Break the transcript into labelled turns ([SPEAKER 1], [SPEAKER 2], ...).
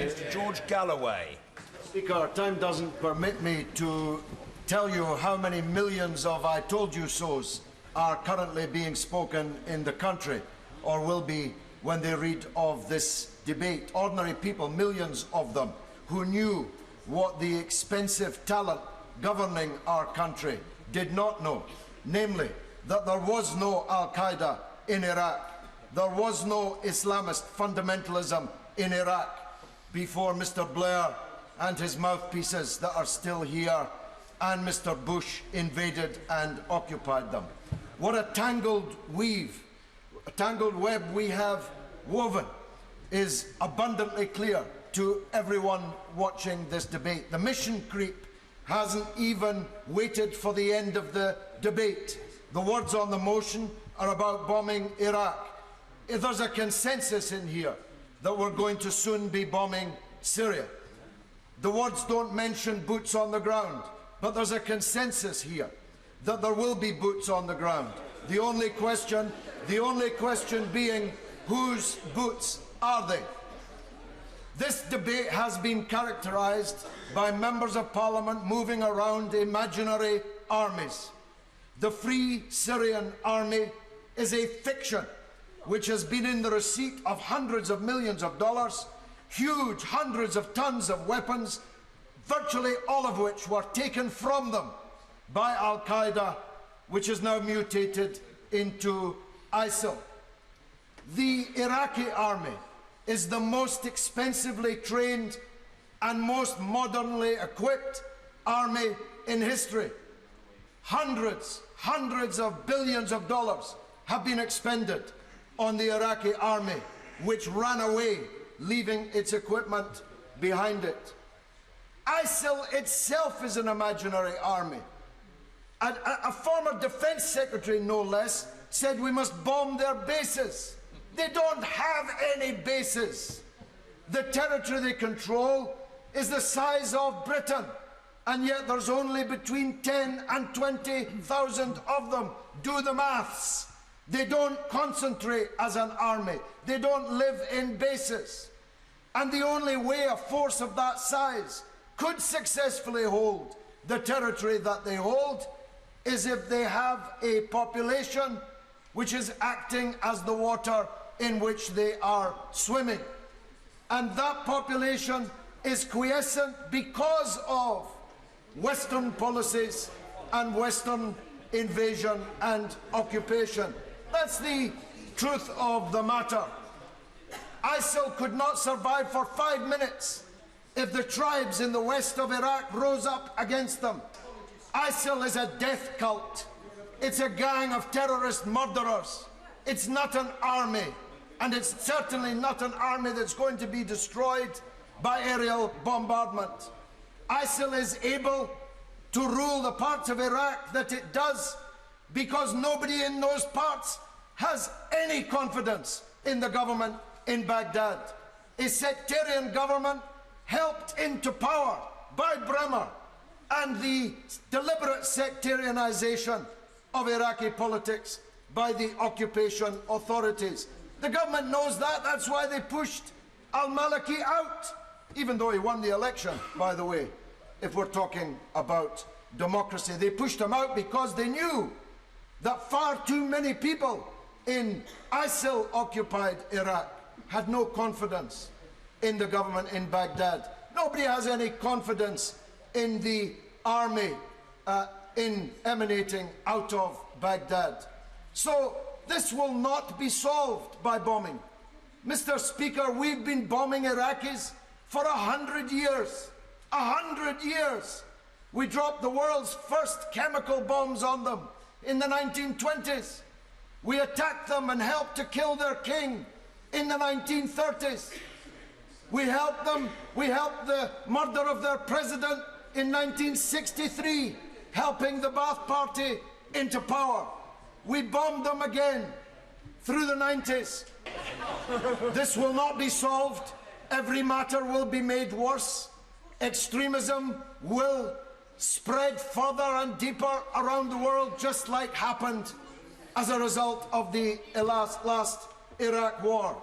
[SPEAKER 1] Mr. George Galloway.
[SPEAKER 2] Speaker, time doesn't permit me to tell you how many millions of I told you so's are currently being spoken in the country, or will be when they read of this debate. Ordinary people, millions of them, who knew what the expensive talent governing our country did not know, namely that there was no Al-Qaeda in Iraq, there was no Islamist fundamentalism in Iraq before Mr. Blair and his mouthpieces that are still here and Mr. Bush invaded and occupied them. What a tangled web we have woven is abundantly clear to everyone watching this debate. The mission creep hasn't even waited for the end of the debate. The words on the motion are about bombing Iraq. If there's a consensus in here that we're going to soon be bombing Syria. The words don't mention boots on the ground, but there's a consensus here that there will be boots on the ground. The only question being, whose boots are they? This debate has been characterized by members of Parliament moving around imaginary armies. The Free Syrian Army is a fiction which has been in the receipt of hundreds of millions of dollars, huge hundreds of tons of weapons, virtually all of which were taken from them by Al-Qaeda, which is now mutated into ISIL. The Iraqi army is the most expensively trained and most modernly equipped army in history. Hundreds of billions of dollars have been expended on the Iraqi army, which ran away, leaving its equipment behind it. ISIL itself is an imaginary army. A former defense secretary, no less, said we must bomb their bases. They don't have any bases. The territory they control is the size of Britain, and yet there's only between 10 and 20,000 of them. Do the maths. They don't concentrate as an army. They don't live in bases. And the only way a force of that size could successfully hold the territory that they hold is if they have a population which is acting as the water in which they are swimming. And that population is quiescent because of Western policies and Western invasion and occupation. That's the truth of the matter. ISIL could not survive for 5 minutes if the tribes in the west of Iraq rose up against them. ISIL is a death cult. It's a gang of terrorist murderers. It's not an army, and it's certainly not an army that's going to be destroyed by aerial bombardment. ISIL is able to rule the parts of Iraq that it does because nobody in those parts has any confidence in the government in Baghdad. A sectarian government helped into power by Bremer and the deliberate sectarianization of Iraqi politics by the occupation authorities. The government knows that. That's why they pushed al-Maliki out, even though he won the election, by the way, if we're talking about democracy. They pushed him out because they knew that far too many people in ISIL-occupied Iraq had no confidence in the government in Baghdad. Nobody has any confidence in the army emanating out of Baghdad. So this will not be solved by bombing. Mr. Speaker, we've been bombing Iraqis for 100 years. 100 years. We dropped the world's first chemical bombs on them in the 1920s. We attacked them and helped to kill their king in the 1930s. We helped the murder of their president in 1963, helping the Ba'ath Party into power. We bombed them again through the 90s. This will not be solved. Every matter will be made worse. Extremism will spread further and deeper around the world, just like happened as a result of the last Iraq war.